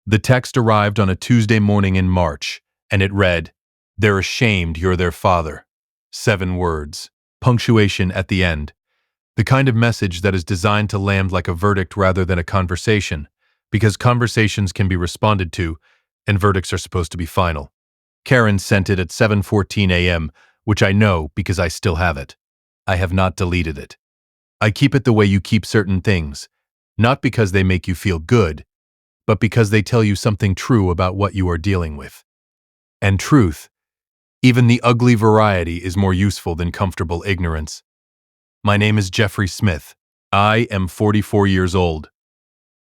The text arrived on a Tuesday morning in March, and it read, "They're ashamed you're their father." 7 words. Punctuation at the end. The kind of message that is designed to land like a verdict rather than a conversation, because conversations can be responded to, and verdicts are supposed to be final. Karen sent it at 7:14 a.m., which I know because I still have it. I have not deleted it. I keep it the way you keep certain things, not because they make you feel good, but because they tell you something true about what you are dealing with. And truth, even the ugly variety, is more useful than comfortable ignorance. My name is Jeffrey Smith. I am 44 years old.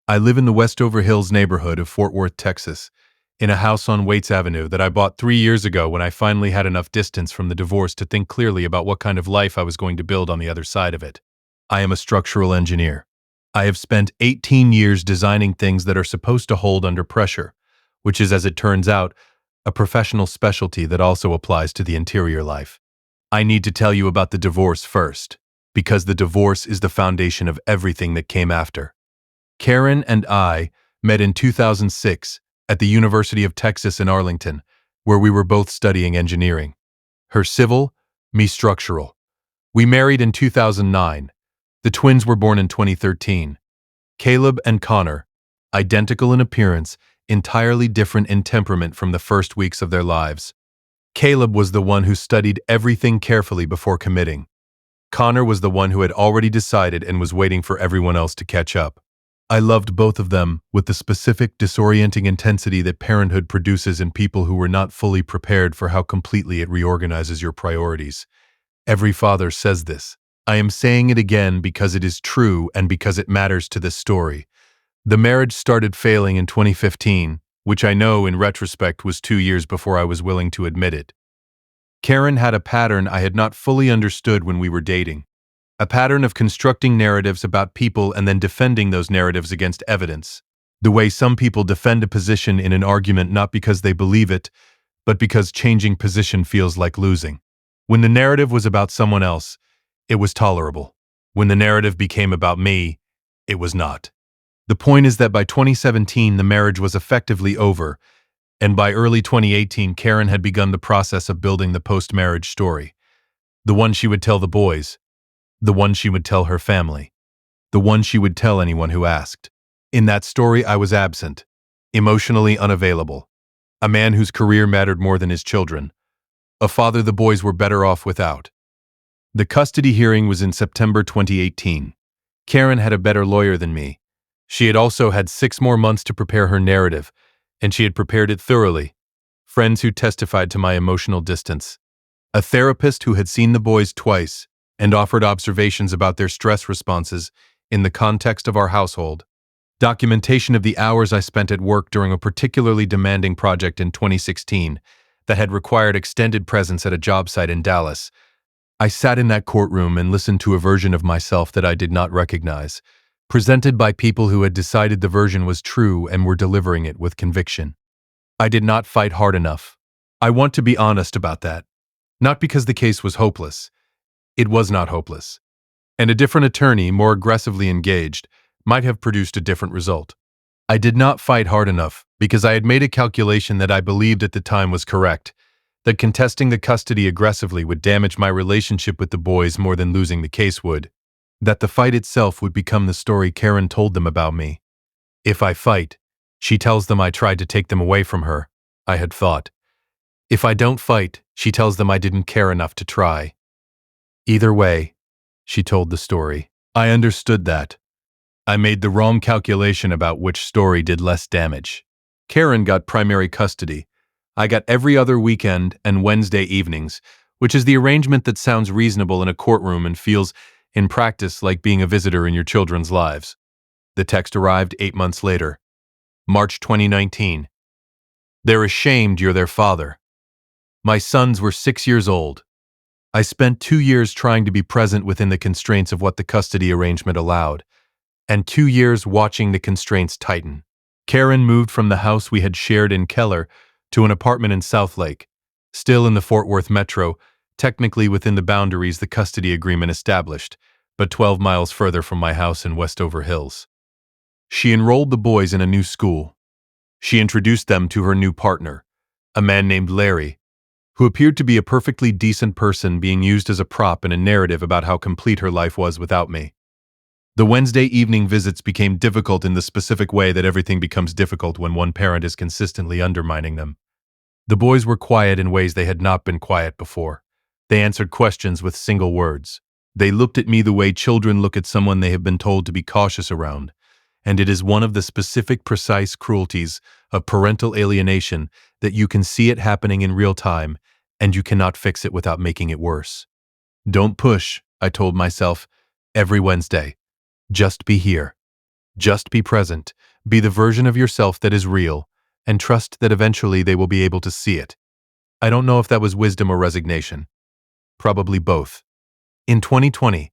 I live in the Westover Hills neighborhood of Fort Worth, Texas, in a house on Waits Avenue that I bought 3 years ago when I finally had enough distance from the divorce to think clearly about what kind of life I was going to build on the other side of it. I am a structural engineer. I have spent 18 years designing things that are supposed to hold under pressure, which is, as it turns out, a professional specialty that also applies to the interior life. I need to tell you about the divorce first, because the divorce is the foundation of everything that came after. Karen and I met in 2006 at the University of Texas in Arlington, where we were both studying engineering. Her civil, me structural. We married in 2009. The twins were born in 2013. Caleb and Connor, identical in appearance, entirely different in temperament from the first weeks of their lives. Caleb was the one who studied everything carefully before committing. Connor was the one who had already decided and was waiting for everyone else to catch up. I loved both of them with the specific, disorienting intensity that parenthood produces in people who were not fully prepared for how completely it reorganizes your priorities. Every father says this. I am saying it again because it is true and because it matters to this story. The marriage started failing in 2015, which I know in retrospect was 2 years before I was willing to admit it. Karen had a pattern I had not fully understood when we were dating. A pattern of constructing narratives about people and then defending those narratives against evidence. The way some people defend a position in an argument not because they believe it, but because changing position feels like losing. When the narrative was about someone else, it was tolerable. When the narrative became about me, it was not. The point is that by 2017, the marriage was effectively over, and by early 2018, Karen had begun the process of building the post-marriage story. The one she would tell the boys, the one she would tell her family, the one she would tell anyone who asked. In that story, I was absent, emotionally unavailable, a man whose career mattered more than his children, a father the boys were better off without. The custody hearing was in September 2018. Karen had a better lawyer than me. She had also had 6 more months to prepare her narrative, and she had prepared it thoroughly. Friends who testified to my emotional distance. A therapist who had seen the boys twice and offered observations about their stress responses in the context of our household. Documentation of the hours I spent at work during a particularly demanding project in 2016 that had required extended presence at a job site in Dallas. I sat in that courtroom and listened to a version of myself that I did not recognize, presented by people who had decided the version was true and were delivering it with conviction. I did not fight hard enough. I want to be honest about that. Not because the case was hopeless. It was not hopeless. And a different attorney, more aggressively engaged, might have produced a different result. I did not fight hard enough because I had made a calculation that I believed at the time was correct, that contesting the custody aggressively would damage my relationship with the boys more than losing the case would, that the fight itself would become the story Karen told them about me. If I fight, she tells them I tried to take them away from her, I had thought. If I don't fight, she tells them I didn't care enough to try. Either way, she told the story. I understood that. I made the wrong calculation about which story did less damage. Karen got primary custody. I got every other weekend and Wednesday evenings, which is the arrangement that sounds reasonable in a courtroom and feels, in practice, like being a visitor in your children's lives. The text arrived 8 months later. March 2019. They're ashamed you're their father. My sons were 6 years old. I spent 2 years trying to be present within the constraints of what the custody arrangement allowed, and 2 years watching the constraints tighten. Karen moved from the house we had shared in Keller to an apartment in Southlake, still in the Fort Worth metro, technically within the boundaries the custody agreement established, but 12 miles further from my house in Westover Hills. She enrolled the boys in a new school. She introduced them to her new partner, a man named Larry, who appeared to be a perfectly decent person being used as a prop in a narrative about how complete her life was without me. The Wednesday evening visits became difficult in the specific way that everything becomes difficult when one parent is consistently undermining them. The boys were quiet in ways they had not been quiet before. They answered questions with single words. They looked at me the way children look at someone they have been told to be cautious around, and it is one of the specific, precise cruelties of parental alienation that you can see it happening in real time, and you cannot fix it without making it worse. Don't push, I told myself, every Wednesday. Just be here. Just be present. Be the version of yourself that is real, and trust that eventually they will be able to see it. I don't know if that was wisdom or resignation. Probably both. In 2020,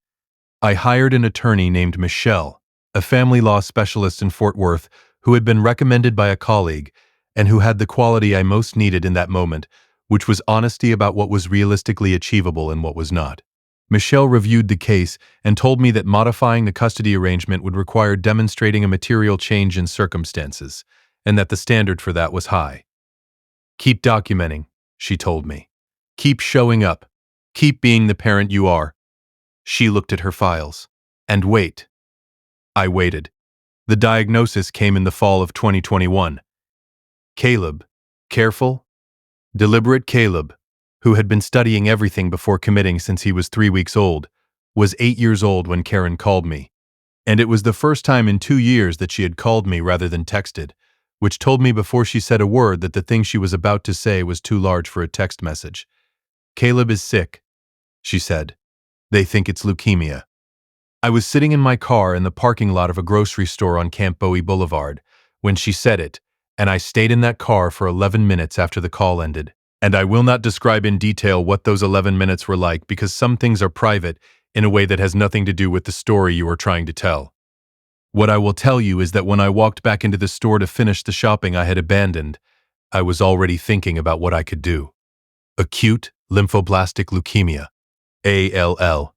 I hired an attorney named Michelle, a family law specialist in Fort Worth who had been recommended by a colleague and who had the quality I most needed in that moment, which was honesty about what was realistically achievable and what was not. Michelle reviewed the case and told me that modifying the custody arrangement would require demonstrating a material change in circumstances, and that the standard for that was high. Keep documenting, she told me. Keep showing up. Keep being the parent you are. She looked at her files. And wait. I waited. The diagnosis came in the fall of 2021. Caleb, careful, deliberate Caleb, who had been studying everything before committing since he was 3 weeks old, was 8 years old when Karen called me. And it was the first time in 2 years that she had called me rather than texted, which told me before she said a word that the thing she was about to say was too large for a text message. Caleb is sick, she said. They think it's leukemia. I was sitting in my car in the parking lot of a grocery store on Camp Bowie Boulevard when she said it, and I stayed in that car for 11 minutes after the call ended. And I will not describe in detail what those 11 minutes were like because some things are private in a way that has nothing to do with the story you are trying to tell. What I will tell you is that when I walked back into the store to finish the shopping I had abandoned, I was already thinking about what I could do. Acute lymphoblastic leukemia. ALL.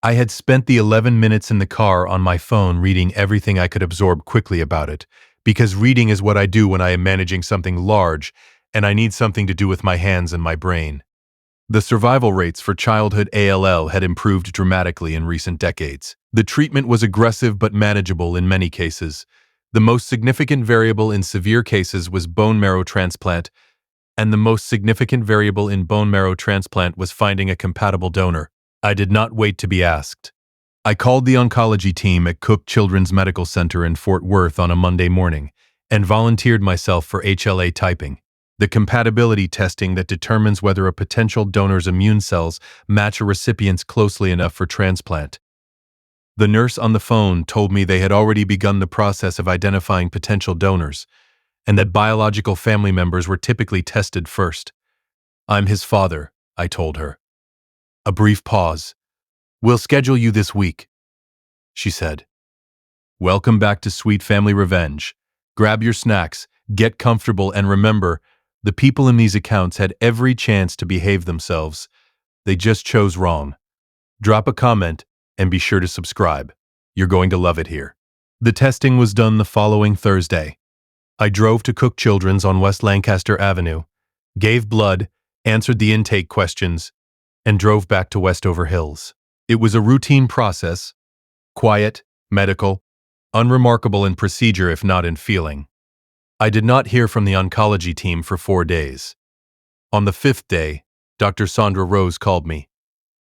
I had spent the 11 minutes in the car on my phone reading everything I could absorb quickly about it, because reading is what I do when I am managing something large, and I need something to do with my hands and my brain. The survival rates for childhood ALL had improved dramatically in recent decades. The treatment was aggressive but manageable in many cases. The most significant variable in severe cases was bone marrow transplant, and the most significant variable in bone marrow transplant was finding a compatible donor. I did not wait to be asked. I called the oncology team at Cook Children's Medical Center in Fort Worth on a Monday morning and volunteered myself for HLA typing, the compatibility testing that determines whether a potential donor's immune cells match a recipient's closely enough for transplant. The nurse on the phone told me they had already begun the process of identifying potential donors, and that biological family members were typically tested first. I'm his father, I told her. A brief pause. We'll schedule you this week, she said. Welcome back to Sweet Family Revenge. Grab your snacks, get comfortable, and remember, the people in these accounts had every chance to behave themselves. They just chose wrong. Drop a comment and be sure to subscribe. You're going to love it here. The testing was done the following Thursday. I drove to Cook Children's on West Lancaster Avenue, gave blood, answered the intake questions, and drove back to Westover Hills. It was a routine process, quiet, medical, unremarkable in procedure if not in feeling. I did not hear from the oncology team for 4 days. On the 5th day, Dr. Sandra Rose called me.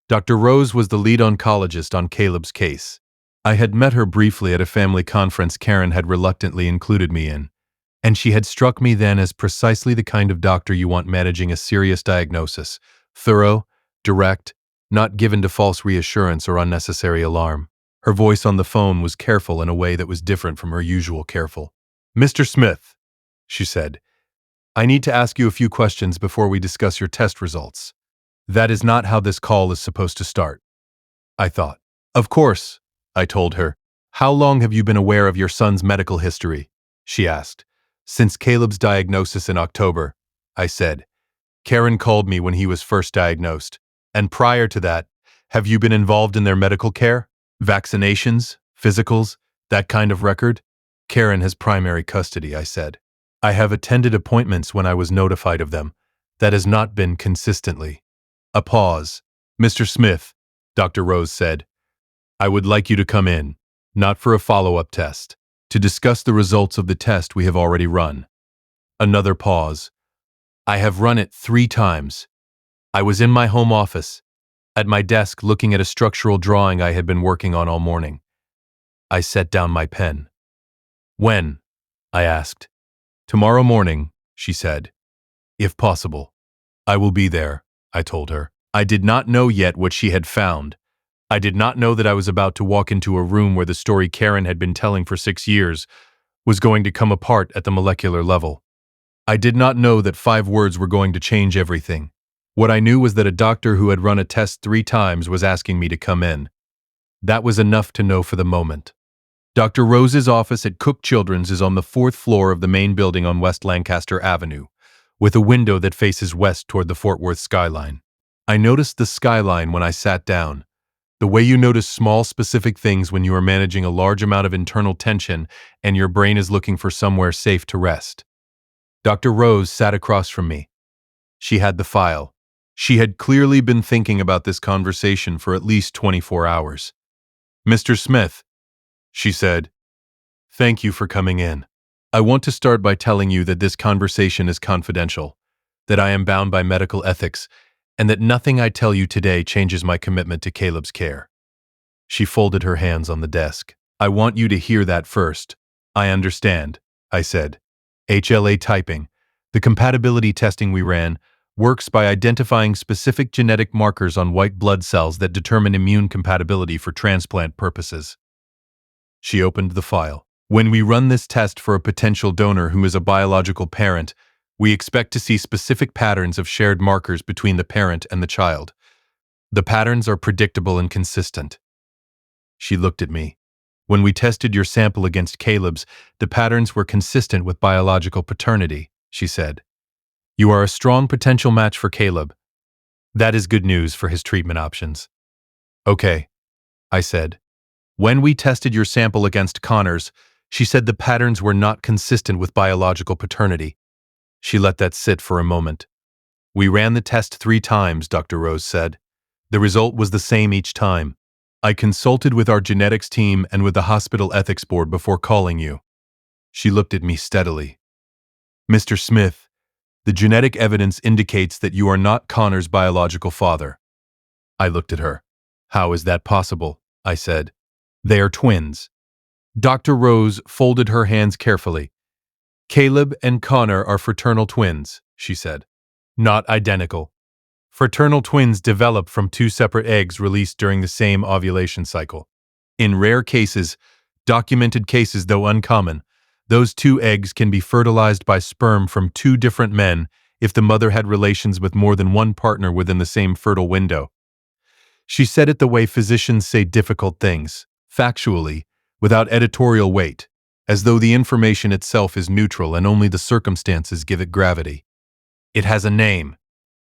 Dr. Rose was the lead oncologist on Caleb's case. I had met her briefly at a family conference Karen had reluctantly included me in, and she had struck me then as precisely the kind of doctor you want managing a serious diagnosis: thorough, direct, not given to false reassurance or unnecessary alarm. Her voice on the phone was careful in a way that was different from her usual careful. Mr. Smith, she said, I need to ask you a few questions before we discuss your test results. That is not how this call is supposed to start. I thought. Of course, I told her. How long have you been aware of your son's medical history? She asked. Since Caleb's diagnosis in October, I said. Karen called me when he was first diagnosed. And prior to that, have you been involved in their medical care? Vaccinations? Physicals? That kind of record? Karen has primary custody, I said. I have attended appointments when I was notified of them. That has not been consistently. A pause. Mr. Smith, Dr. Rose said, I would like you to come in, not for a follow-up test, to discuss the results of the test we have already run. Another pause. I have run it 3 times. I was in my home office, at my desk looking at a structural drawing I had been working on all morning. I set down my pen. When? I asked. Tomorrow morning, she said. If possible. I will be there, I told her. I did not know yet what she had found. I did not know that I was about to walk into a room where the story Karen had been telling for 6 years was going to come apart at the molecular level. I did not know that 5 words were going to change everything. What I knew was that a doctor who had run a test 3 times was asking me to come in. That was enough to know for the moment. Dr. Rose's office at Cook Children's is on the 4th floor of the main building on West Lancaster Avenue, with a window that faces west toward the Fort Worth skyline. I noticed the skyline when I sat down, the way you notice small specific things when you are managing a large amount of internal tension and your brain is looking for somewhere safe to rest. Dr. Rose sat across from me. She had the file. She had clearly been thinking about this conversation for at least 24 hours. Mr. Smith, she said, thank you for coming in. I want to start by telling you that this conversation is confidential, that I am bound by medical ethics, and that nothing I tell you today changes my commitment to Caleb's care. She folded her hands on the desk. I want you to hear that first. I understand, I said. HLA typing, the compatibility testing we ran, works by identifying specific genetic markers on white blood cells that determine immune compatibility for transplant purposes. She opened the file. When we run this test for a potential donor who is a biological parent, we expect to see specific patterns of shared markers between the parent and the child. The patterns are predictable and consistent. She looked at me. When we tested your sample against Caleb's, the patterns were consistent with biological paternity, she said. You are a strong potential match for Caleb. That is good news for his treatment options. Okay, I said. When we tested your sample against Connor's, she said the patterns were not consistent with biological paternity. She let that sit for a moment. We ran the test 3 times, Dr. Rose said. The result was the same each time. I consulted with our genetics team and with the hospital ethics board before calling you. She looked at me steadily. Mr. Smith, the genetic evidence indicates that you are not Connor's biological father. I looked at her. How is that possible? I said. They are twins. Dr. Rose folded her hands carefully. Caleb and Connor are fraternal twins, she said. Not identical. Fraternal twins develop from 2 separate eggs released during the same ovulation cycle. In rare cases, documented cases though uncommon, those 2 eggs can be fertilized by sperm from 2 different men if the mother had relations with more than one partner within the same fertile window. She said it the way physicians say difficult things, factually, without editorial weight, as though the information itself is neutral and only the circumstances give it gravity. It has a name,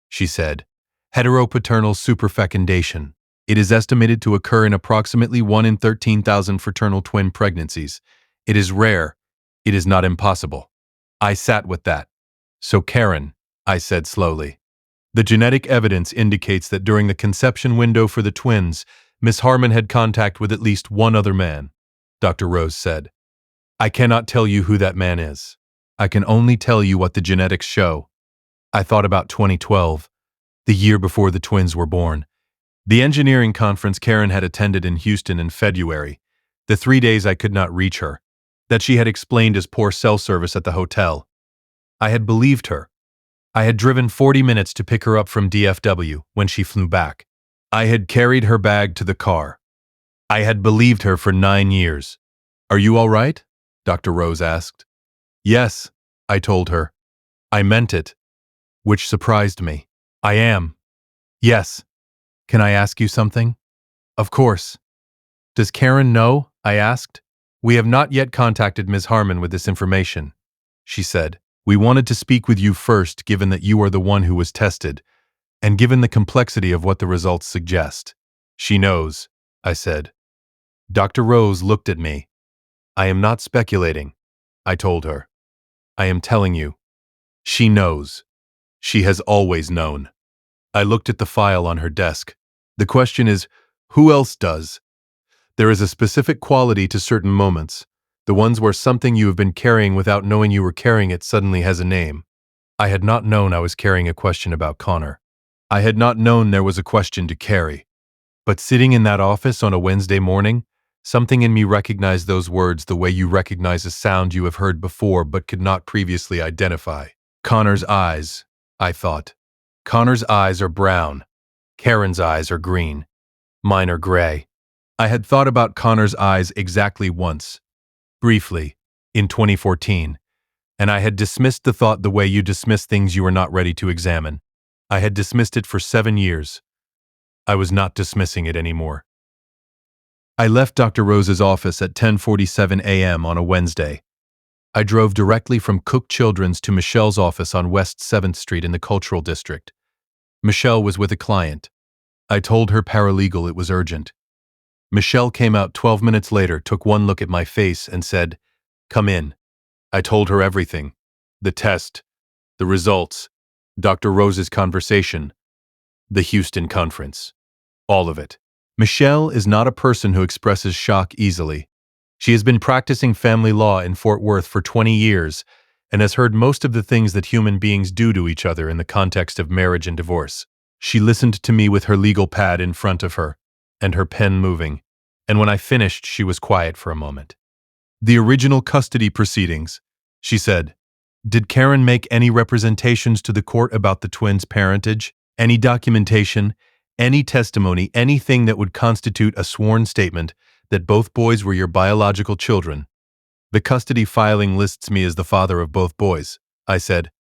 she said. Heteropaternal superfecundation. It is estimated to occur in approximately 1 in 13,000 fraternal twin pregnancies. It is rare. It is not impossible. I sat with that. So Karen, I said slowly. The genetic evidence indicates that during the conception window for the twins, Miss Harmon had contact with at least one other man, Dr. Rose said. I cannot tell you who that man is. I can only tell you what the genetics show. I thought about 2012, the year before the twins were born. The engineering conference Karen had attended in Houston in February, the 3 days I could not reach her, that she had explained as poor cell service at the hotel. I had believed her. I had driven 40 minutes to pick her up from DFW when she flew back. I had carried her bag to the car. I had believed her for 9 years. Are you all right? Dr. Rose asked. Yes, I told her. I meant it, which surprised me. I am. Yes. Can I ask you something? Of course. Does Karen know? I asked. We have not yet contacted Ms. Harmon with this information, she said. We wanted to speak with you first, given that you are the one who was tested, and given the complexity of what the results suggest. She knows, I said. Dr. Rose looked at me. I am not speculating, I told her. I am telling you. She knows. She has always known. I looked at the file on her desk. The question is, who else does? There is a specific quality to certain moments, the ones where something you have been carrying without knowing you were carrying it suddenly has a name. I had not known I was carrying a question about Connor. I had not known there was a question to carry. But sitting in that office on a Wednesday morning, something in me recognized those words the way you recognize a sound you have heard before but could not previously identify. Connor's eyes, I thought. Connor's eyes are brown. Karen's eyes are green. Mine are gray. I had thought about Connor's eyes exactly once, briefly, in 2014, and I had dismissed the thought the way you dismiss things you were not ready to examine. I had dismissed it for 7 years. I was not dismissing it anymore. I left Dr. Rose's office at 10:47 a.m. on a Wednesday. I drove directly from Cook Children's to Michelle's office on West 7th Street in the Cultural District. Michelle was with a client. I told her paralegal it was urgent. Michelle came out 12 minutes later, took one look at my face, and said, "Come in." I told her everything. The test, the results, Dr. Rose's conversation, the Houston conference. All of it. Michelle is not a person who expresses shock easily. She has been practicing family law in Fort Worth for 20 years and has heard most of the things that human beings do to each other in the context of marriage and divorce. She listened to me with her legal pad in front of her and her pen moving, and when I finished, she was quiet for a moment. "The original custody proceedings," she said. "Did Karen make any representations to the court about the twins' parentage? Any documentation, any testimony, anything that would constitute a sworn statement that both boys were your biological children?" "The custody filing lists me as the father of both boys," I said.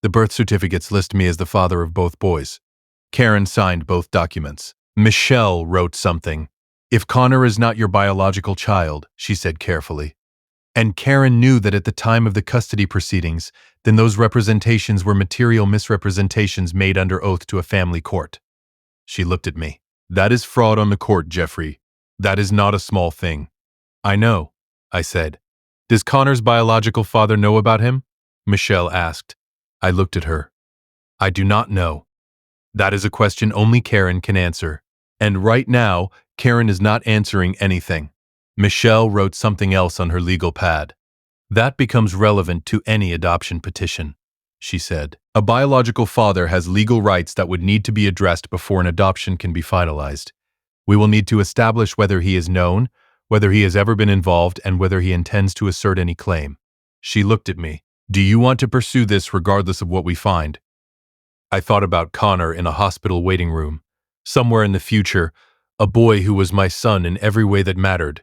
"The birth certificates list me as the father of both boys." Karen signed both documents. Michelle wrote something. "If Connor is not your biological child," she said carefully, "and Karen knew that at the time of the custody proceedings, then those representations were material misrepresentations made under oath to a family court." She looked at me. "That is fraud on the court, Jeffrey. That is not a small thing." "I know," I said. "Does Connor's biological father know about him?" Michelle asked. I looked at her. "I do not know. That is a question only Karen can answer. And right now, Karen is not answering anything." Michelle wrote something else on her legal pad. "That becomes relevant to any adoption petition," she said. "A biological father has legal rights that would need to be addressed before an adoption can be finalized. We will need to establish whether he is known, whether he has ever been involved, and whether he intends to assert any claim." She looked at me. "Do you want to pursue this regardless of what we find?" I thought about Connor in a hospital waiting room. Somewhere in the future, a boy who was my son in every way that mattered.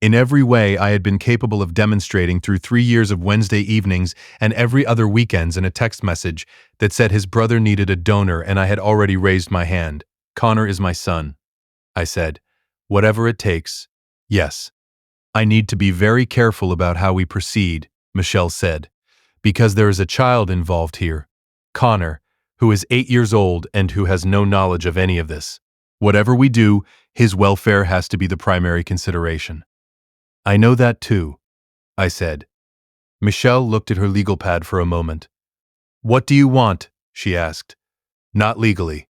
In every way I had been capable of demonstrating through 3 years of Wednesday evenings and every other weekends in a text message that said his brother needed a donor and I had already raised my hand. "Connor is my son," I said. "Whatever it takes. Yes." "I need to be very careful about how we proceed," Michelle said, "because there is a child involved here. Connor, who is 8 years old and who has no knowledge of any of this. Whatever we do, his welfare has to be the primary consideration." "I know that too," I said. Michelle looked at her legal pad for a moment. "What do you want?" she asked. "Not legally.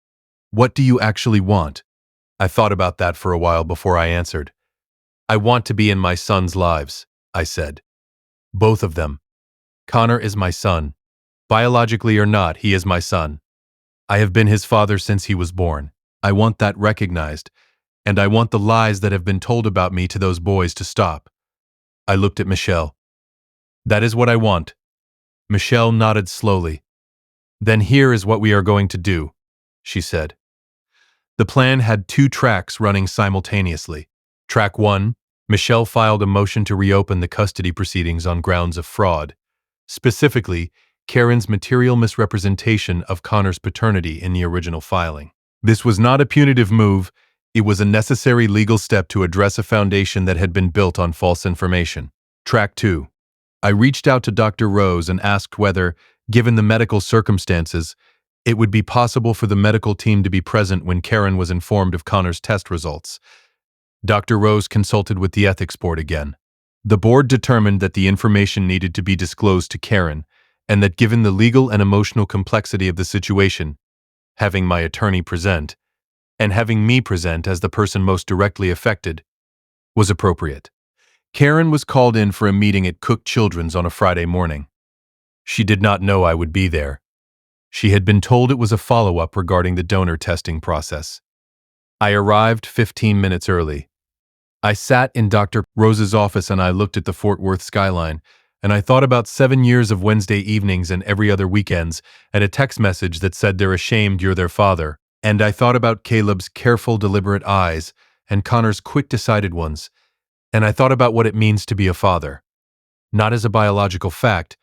What do you actually want?" I thought about that for a while before I answered. "I want to be in my son's lives," I said. "Both of them. Connor is my son. Biologically or not, he is my son. I have been his father since he was born. I want that recognized, and I want the lies that have been told about me to those boys to stop." I looked at Michelle. "That is what I want." Michelle nodded slowly. "Then here is what we are going to do," she said. The plan had 2 tracks running simultaneously. Track 1, Michelle filed a motion to reopen the custody proceedings on grounds of fraud. Specifically, Karen's material misrepresentation of Connor's paternity in the original filing. This was not a punitive move, it was a necessary legal step to address a foundation that had been built on false information. Track 2. I reached out to Dr. Rose and asked whether, given the medical circumstances, it would be possible for the medical team to be present when Karen was informed of Connor's test results. Dr. Rose consulted with the ethics board again. The board determined that the information needed to be disclosed to Karen, and that given the legal and emotional complexity of the situation, having my attorney present, and having me present as the person most directly affected, was appropriate. Karen was called in for a meeting at Cook Children's on a Friday morning. She did not know I would be there. She had been told it was a follow-up regarding the donor testing process. I arrived 15 minutes early. I sat in Dr. Rose's office and I looked at the Fort Worth skyline, and I thought about 7 years of Wednesday evenings and every other weekends, and a text message that said they're ashamed you're their father. And I thought about Caleb's careful, deliberate eyes and Connor's quick, decided ones. And I thought about what it means to be a father. Not as a biological fact,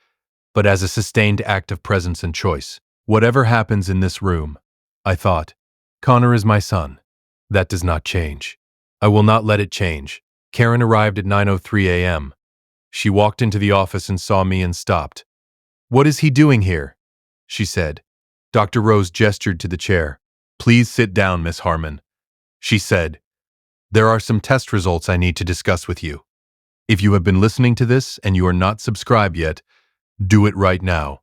but as a sustained act of presence and choice. Whatever happens in this room, I thought, Connor is my son. That does not change. I will not let it change. Karen arrived at 9:03 a.m. She walked into the office and saw me and stopped. "What is he doing here?" she said. Dr. Rose gestured to the chair. "Please sit down, Miss Harmon," she said. "There are some test results I need to discuss with you. If you have been listening to this and you are not subscribed yet, do it right now.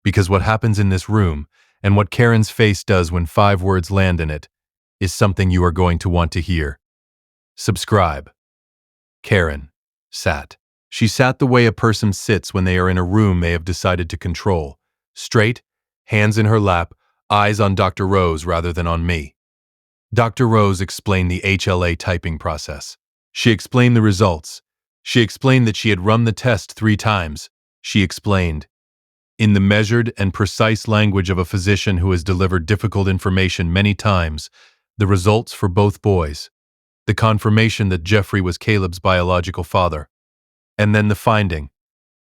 Because what happens in this room, and what Karen's face does when 5 words land in it, is something you are going to want to hear. Subscribe." Karen sat. She sat the way a person sits when they are in a room they have decided to control. Straight, hands in her lap, eyes on Dr. Rose rather than on me. Dr. Rose explained the HLA typing process. She explained the results. She explained that she had run the test 3 times. She explained, in the measured and precise language of a physician who has delivered difficult information many times, the results for both boys. The confirmation that Jeffrey was Caleb's biological father. And then the finding.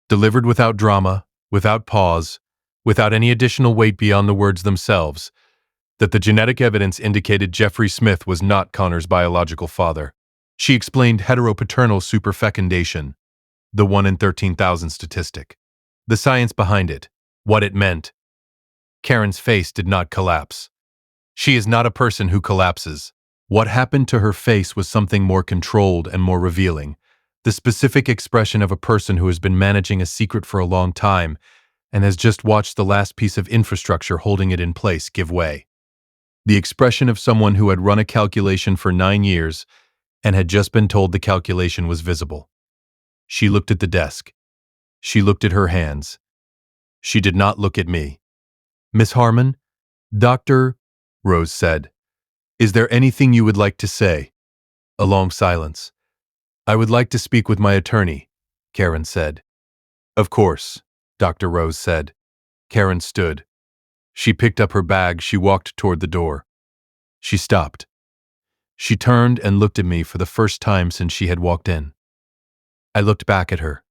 Delivered without drama, without pause, without any additional weight beyond the words themselves, that the genetic evidence indicated Jeffrey Smith was not Connor's biological father. She explained heteropaternal superfecundation, the 1 in 13,000 statistic. The science behind it, what it meant. Karen's face did not collapse. She is not a person who collapses. What happened to her face was something more controlled and more revealing, the specific expression of a person who has been managing a secret for a long time and has just watched the last piece of infrastructure holding it in place give way. The expression of someone who had run a calculation for 9 years and had just been told the calculation was visible. She looked at the desk. She looked at her hands. She did not look at me. "Miss Harmon?" "Dr. Rose said. "Is there anything you would like to say?" A long silence. "I would like to speak with my attorney," Karen said. "Of course," Dr. Rose said. Karen stood. She picked up her bag. She walked toward the door. She stopped. She turned and looked at me for the first time since she had walked in. I looked back at her.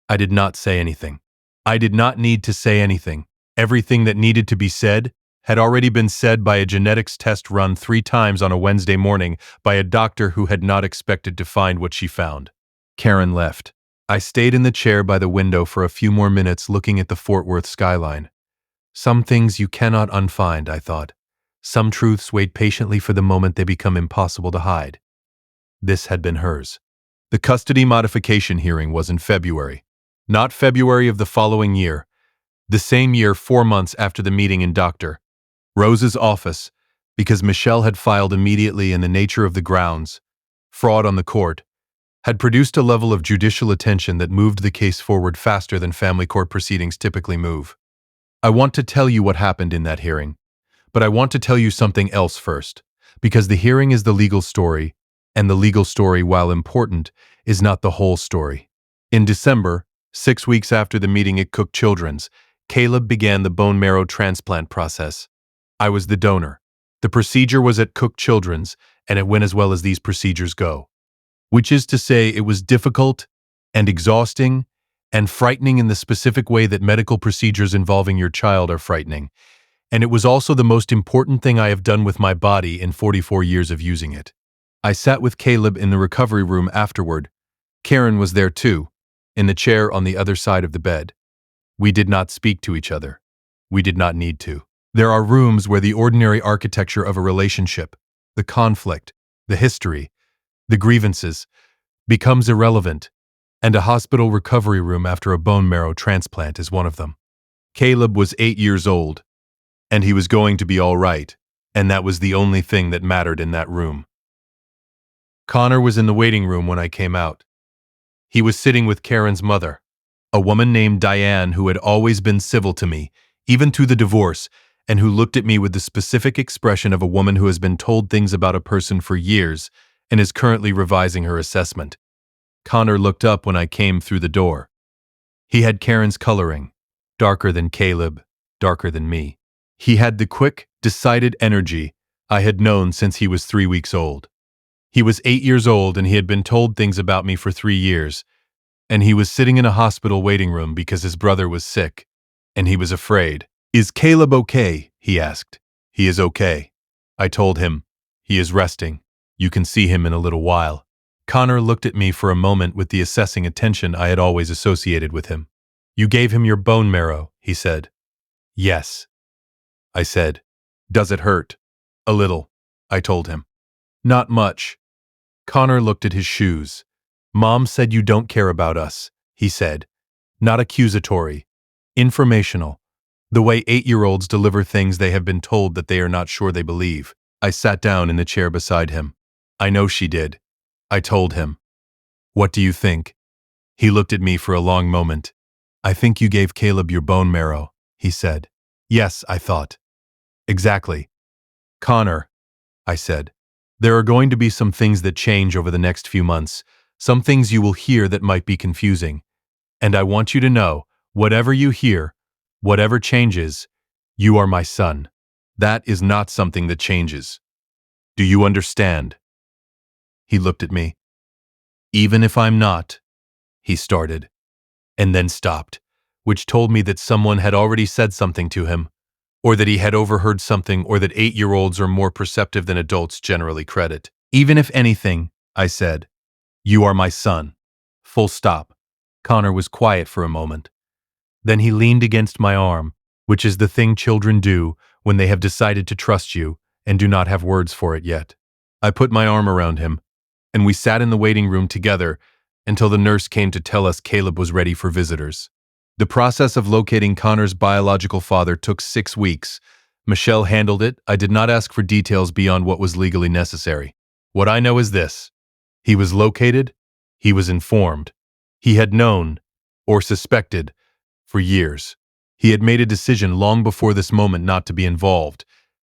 I did not say anything. I did not need to say anything. Everything that needed to be said had already been said by a genetics test run 3 times on a Wednesday morning by a doctor who had not expected to find what she found. Karen left. I stayed in the chair by the window for a few more minutes looking at the Fort Worth skyline. Some things you cannot unfind, I thought. Some truths wait patiently for the moment they become impossible to hide. This had been hers. The custody modification hearing was in February. Not February of the following year. The same year, 4 months after the meeting in Dr. Rose's office, because Michelle had filed immediately in the nature of the grounds, fraud on the court, had produced a level of judicial attention that moved the case forward faster than family court proceedings typically move. I want to tell you what happened in that hearing, but I want to tell you something else first, because the hearing is the legal story, and the legal story, while important, is not the whole story. In December, 6 weeks after the meeting at Cook Children's, Caleb began the bone marrow transplant process. I was the donor. The procedure was at Cook Children's, and it went as well as these procedures go. Which is to say, it was difficult and exhausting and frightening in the specific way that medical procedures involving your child are frightening. And it was also the most important thing I have done with my body in 44 years of using it. I sat with Caleb in the recovery room afterward. Karen was there too, in the chair on the other side of the bed. We did not speak to each other. We did not need to. There are rooms where the ordinary architecture of a relationship, the conflict, the history, the grievances, becomes irrelevant, and a hospital recovery room after a bone marrow transplant is one of them. Caleb was 8 years old, and he was going to be all right, and that was the only thing that mattered in that room. Connor was in the waiting room when I came out. He was sitting with Karen's mother, a woman named Diane who had always been civil to me, even through the divorce, and who looked at me with the specific expression of a woman who has been told things about a person for years and is currently revising her assessment. Connor looked up when I came through the door. He had Karen's coloring, darker than Caleb, darker than me. He had the quick, decided energy I had known since he was 3 weeks old. He was 8 years old and he had been told things about me for 3 years, and he was sitting in a hospital waiting room because his brother was sick, and he was afraid. "Is Caleb okay?" he asked. "He is okay." I told him. "He is resting. You can see him in a little while." Connor looked at me for a moment with the assessing attention I had always associated with him. "You gave him your bone marrow," he said. "Yes," I said. "Does it hurt?" "A little," I told him. "Not much." Connor looked at his shoes. "Mom said you don't care about us," he said. Not accusatory. Informational. The way 8-year-olds deliver things they have been told that they are not sure they believe. I sat down in the chair beside him. "I know she did," I told him. "What do you think?" He looked at me for a long moment. "I think you gave Caleb your bone marrow," he said. "Yes," I thought. "Exactly." "Connor," I said, "there are going to be some things that change over the next few months, some things you will hear that might be confusing. And I want you to know, whatever you hear, whatever changes, you are my son. That is not something that changes. Do you understand?" He looked at me. "Even if I'm not," he started, and then stopped, which told me that someone had already said something to him, or that he had overheard something, or that 8-year-olds are more perceptive than adults generally credit. "Even if anything," I said, "you are my son. Full stop." Connor was quiet for a moment. Then he leaned against my arm, which is the thing children do when they have decided to trust you and do not have words for it yet. I put my arm around him, and we sat in the waiting room together until the nurse came to tell us Caleb was ready for visitors. The process of locating Connor's biological father took 6 weeks. Michelle handled it. I did not ask for details beyond what was legally necessary. What I know is this: he was located, he was informed, he had known, or suspected, for years. He had made a decision long before this moment not to be involved,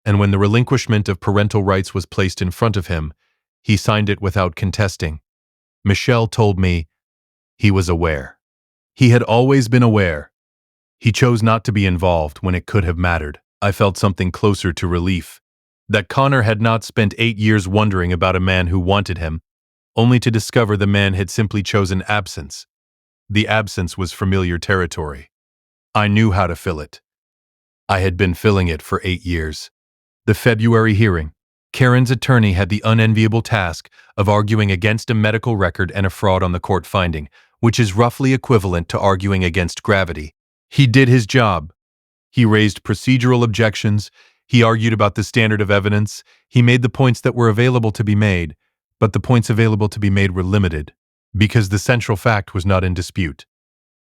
and when the relinquishment of parental rights was placed in front of him, he signed it without contesting. Michelle told me he was aware. He had always been aware. He chose not to be involved when it could have mattered. I felt something closer to relief. That Connor had not spent 8 years wondering about a man who wanted him, only to discover the man had simply chosen absence. The absence was familiar territory. I knew how to fill it. I had been filling it for 8 years. The February hearing. Karen's attorney had the unenviable task of arguing against a medical record and a fraud on the court finding, which is roughly equivalent to arguing against gravity. He did his job. He raised procedural objections. He argued about the standard of evidence. He made the points that were available to be made, but the points available to be made were limited, because the central fact was not in dispute.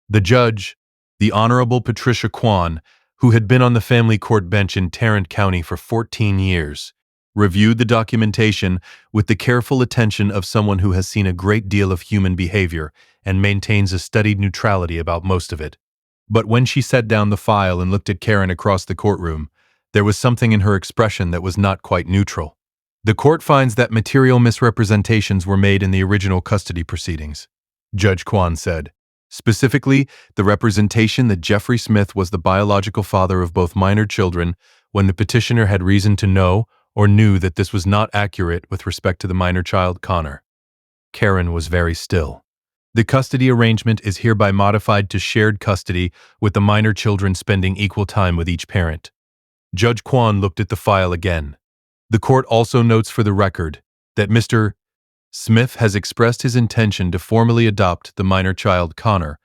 The judge, the Honorable Patricia Kwan, who had been on the family court bench in Tarrant County for 14 years, reviewed the documentation with the careful attention of someone who has seen a great deal of human behavior and maintains a studied neutrality about most of it. But when she set down the file and looked at Karen across the courtroom, there was something in her expression that was not quite neutral. "The court finds that material misrepresentations were made in the original custody proceedings," Judge Kwan said. "Specifically, the representation that Jeffrey Smith was the biological father of both minor children when the petitioner had reason to know or knew that this was not accurate with respect to the minor child Connor." Karen was very still. "The custody arrangement is hereby modified to shared custody, with the minor children spending equal time with each parent." Judge Kwan looked at the file again. "The court also notes for the record that Mr. Smith has expressed his intention to formally adopt the minor child Connor,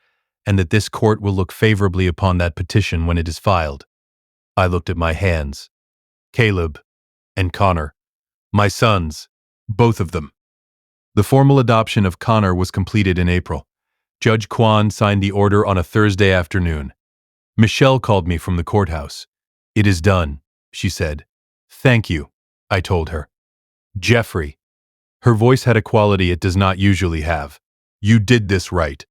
and that this court will look favorably upon that petition when it is filed." I looked at my hands. Caleb and Connor. My sons. Both of them. The formal adoption of Connor was completed in April. Judge Kwan signed the order on a Thursday afternoon. Michelle called me from the courthouse. It is done, she said. Thank you, I told her. Jeffrey. Her voice had a quality it does not usually have. You did this right.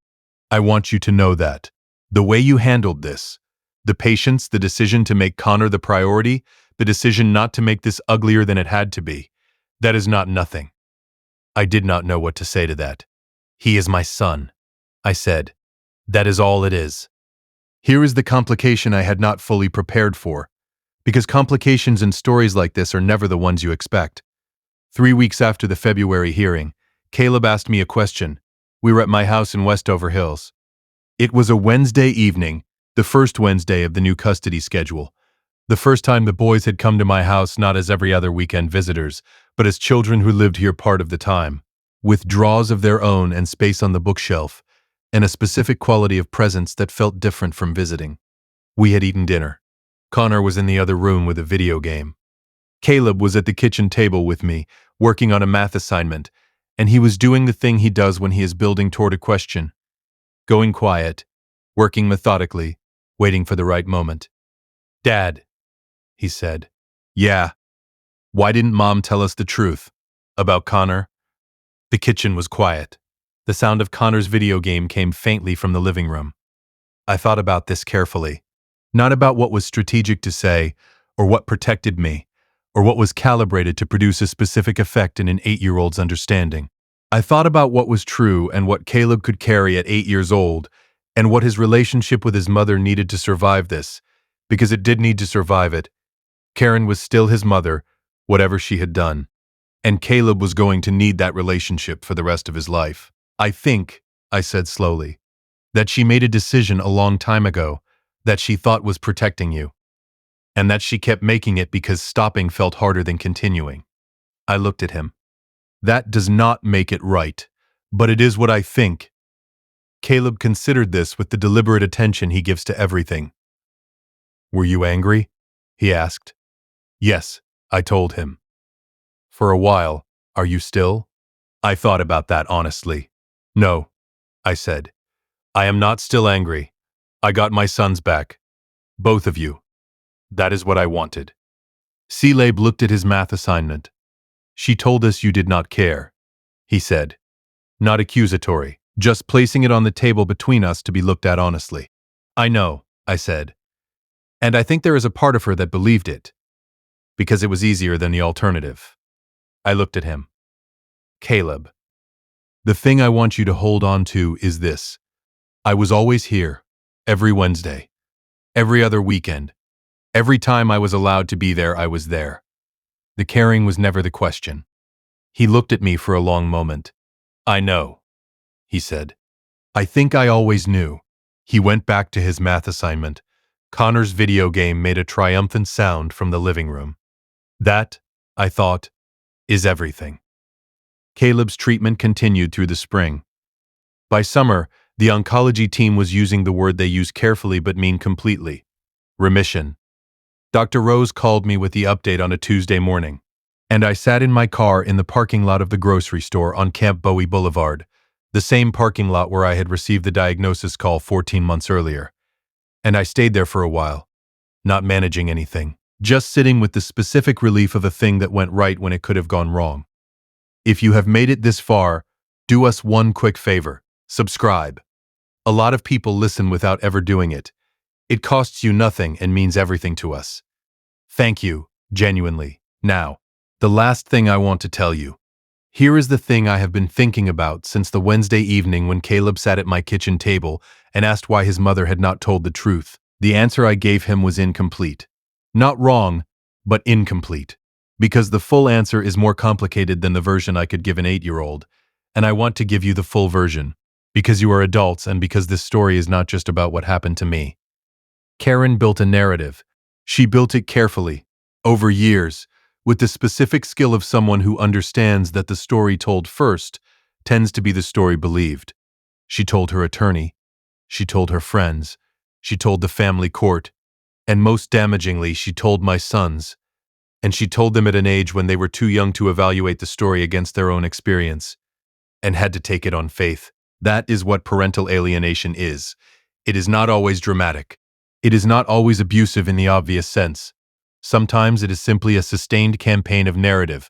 I want you to know that. The way you handled this, the patience, the decision to make Connor the priority, the decision not to make this uglier than it had to be, that is not nothing. I did not know what to say to that. He is my son, I said. That is all it is. Here is the complication I had not fully prepared for, because complications in stories like this are never the ones you expect. 3 weeks after the February hearing, Caleb asked me a question. We were at my house in Westover Hills. It was a Wednesday evening, the first Wednesday of the new custody schedule. The first time the boys had come to my house not as every other weekend visitors, but as children who lived here part of the time, with drawers of their own and space on the bookshelf, and a specific quality of presence that felt different from visiting. We had eaten dinner. Connor was in the other room with a video game. Caleb was at the kitchen table with me, working on a math assignment, and he was doing the thing he does when he is building toward a question. Going quiet, working methodically, waiting for the right moment. Dad, he said. Yeah. Why didn't Mom tell us the truth? About Connor? The kitchen was quiet. The sound of Connor's video game came faintly from the living room. I thought about this carefully. Not about what was strategic to say, or what protected me, or what was calibrated to produce a specific effect in an 8-year-old's understanding. I thought about what was true and what Caleb could carry at 8 years old, and what his relationship with his mother needed to survive this, because it did need to survive it. Karen was still his mother, whatever she had done, and Caleb was going to need that relationship for the rest of his life. I think, I said slowly, that she made a decision a long time ago that she thought was protecting you, and that she kept making it because stopping felt harder than continuing. I looked at him. That does not make it right, but it is what I think. Caleb considered this with the deliberate attention he gives to everything. Were you angry? He asked. Yes, I told him. For a while, are you still? I thought about that honestly. No, I said. I am not still angry. I got my sons back. Both of you. That is what I wanted. Caleb looked at his math assignment. She told us you did not care, he said. Not accusatory, just placing it on the table between us to be looked at honestly. I know, I said. And I think there is a part of her that believed it, because it was easier than the alternative. I looked at him. Caleb. The thing I want you to hold on to is this. I was always here, every Wednesday, every other weekend. Every time I was allowed to be there, I was there. The caring was never the question. He looked at me for a long moment. I know, he said. I think I always knew. He went back to his math assignment. Connor's video game made a triumphant sound from the living room. That, I thought, is everything. Caleb's treatment continued through the spring. By summer, the oncology team was using the word they use carefully but mean completely. Remission. Dr. Rose called me with the update on a Tuesday morning, and I sat in my car in the parking lot of the grocery store on Camp Bowie Boulevard, the same parking lot where I had received the diagnosis call 14 months earlier. And I stayed there for a while, not managing anything, just sitting with the specific relief of a thing that went right when it could have gone wrong. If you have made it this far, do us one quick favor: subscribe. A lot of people listen without ever doing it. It costs you nothing and means everything to us. Thank you, genuinely. Now, the last thing I want to tell you. Here is the thing I have been thinking about since the Wednesday evening when Caleb sat at my kitchen table and asked why his mother had not told the truth. The answer I gave him was incomplete. Not wrong, but incomplete. Because the full answer is more complicated than the version I could give an 8-year-old, and I want to give you the full version, because you are adults and because this story is not just about what happened to me. Karen built a narrative. She built it carefully, over years, with the specific skill of someone who understands that the story told first tends to be the story believed. She told her attorney, she told her friends, she told the family court, and most damagingly, she told my sons. And she told them at an age when they were too young to evaluate the story against their own experience, and had to take it on faith. That is what parental alienation is. It is not always dramatic. It is not always abusive in the obvious sense. Sometimes it is simply a sustained campaign of narrative,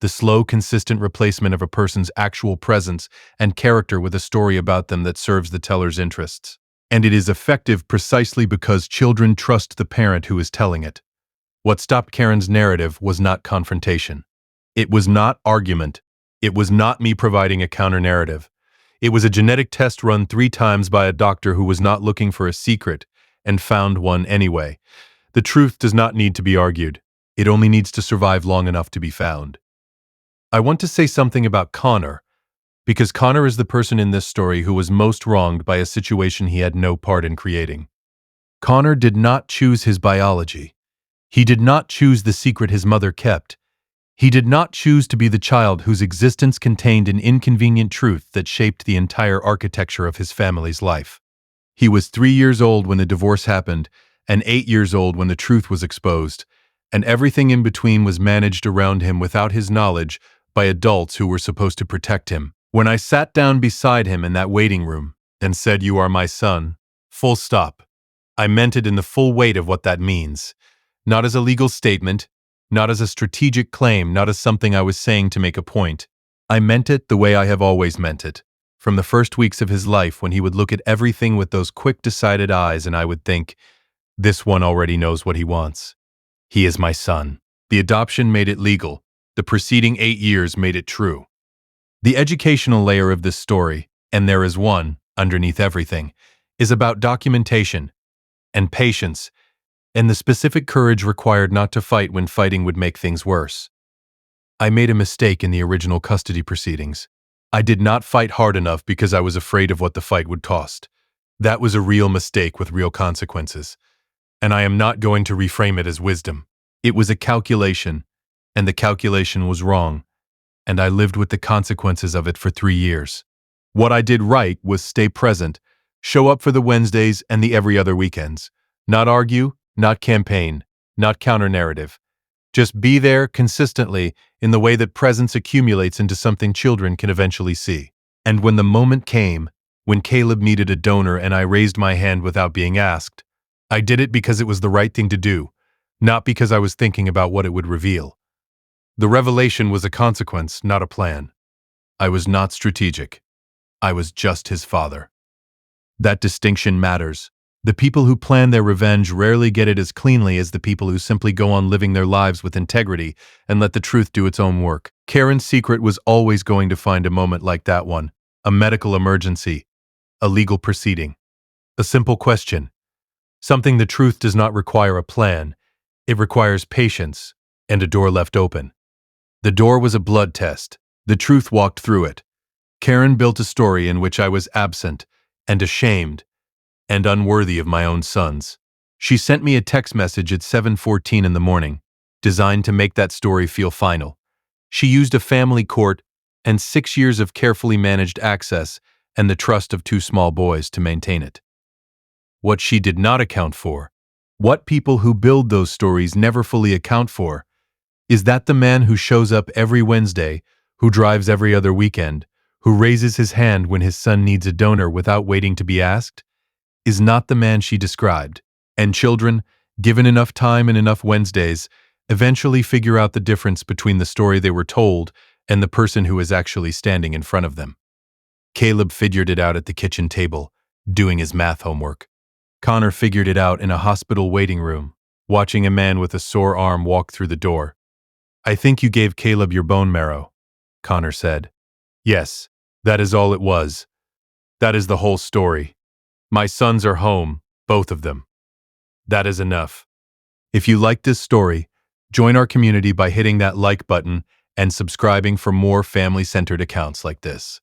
the slow, consistent replacement of a person's actual presence and character with a story about them that serves the teller's interests. And it is effective precisely because children trust the parent who is telling it. What stopped Karen's narrative was not confrontation. It was not argument. It was not me providing a counter-narrative. It was a genetic test run 3 times by a doctor who was not looking for a secret and found one anyway. The truth does not need to be argued. It only needs to survive long enough to be found. I want to say something about Connor, because Connor is the person in this story who was most wronged by a situation he had no part in creating. Connor did not choose his biology. He did not choose the secret his mother kept. He did not choose to be the child whose existence contained an inconvenient truth that shaped the entire architecture of his family's life. He was 3 years old when the divorce happened, and 8 years old when the truth was exposed, and everything in between was managed around him without his knowledge by adults who were supposed to protect him. When I sat down beside him in that waiting room and said, "You are my son," full stop, I meant it in the full weight of what that means. Not as a legal statement, not as a strategic claim, not as something I was saying to make a point. I meant it the way I have always meant it. From the first weeks of his life, when he would look at everything with those quick, decided eyes, and I would think, this one already knows what he wants. He is my son. The adoption made it legal. The preceding 8 years made it true. The educational layer of this story, and there is one, underneath everything, is about documentation and patience and the specific courage required not to fight when fighting would make things worse. I made a mistake in the original custody proceedings. I did not fight hard enough because I was afraid of what the fight would cost. That was a real mistake with real consequences, and I am not going to reframe it as wisdom. It was a calculation, and the calculation was wrong, and I lived with the consequences of it for 3 years. What I did right was stay present, show up for the Wednesdays and the every other weekends, not argue, not campaign, not counter-narrative. Just be there consistently in the way that presence accumulates into something children can eventually see. And when the moment came, when Caleb needed a donor and I raised my hand without being asked, I did it because it was the right thing to do, not because I was thinking about what it would reveal. The revelation was a consequence, not a plan. I was not strategic. I was just his father. That distinction matters. The people who plan their revenge rarely get it as cleanly as the people who simply go on living their lives with integrity and let the truth do its own work. Karen's secret was always going to find a moment like that one, a medical emergency, a legal proceeding, a simple question, something the truth does not require a plan, it requires patience and a door left open. The door was a blood test. The truth walked through it. Karen built a story in which I was absent and ashamed and unworthy of my own sons. She sent me a text message at 7:14 in the morning, designed to make that story feel final. She used a family court and 6 years of carefully managed access and the trust of 2 small boys to maintain it. What she did not account for, what people who build those stories never fully account for, is that the man who shows up every Wednesday, who drives every other weekend, who raises his hand when his son needs a donor without waiting to be asked, is not the man she described. And children, given enough time and enough Wednesdays, eventually figure out the difference between the story they were told and the person who is actually standing in front of them. Caleb figured it out at the kitchen table, doing his math homework. Connor figured it out in a hospital waiting room, watching a man with a sore arm walk through the door. "I think you gave Caleb your bone marrow," Connor said. "Yes, that is all it was. That is the whole story. My sons are home, both of them. That is enough." If you like this story, join our community by hitting that like button and subscribing for more family-centered accounts like this.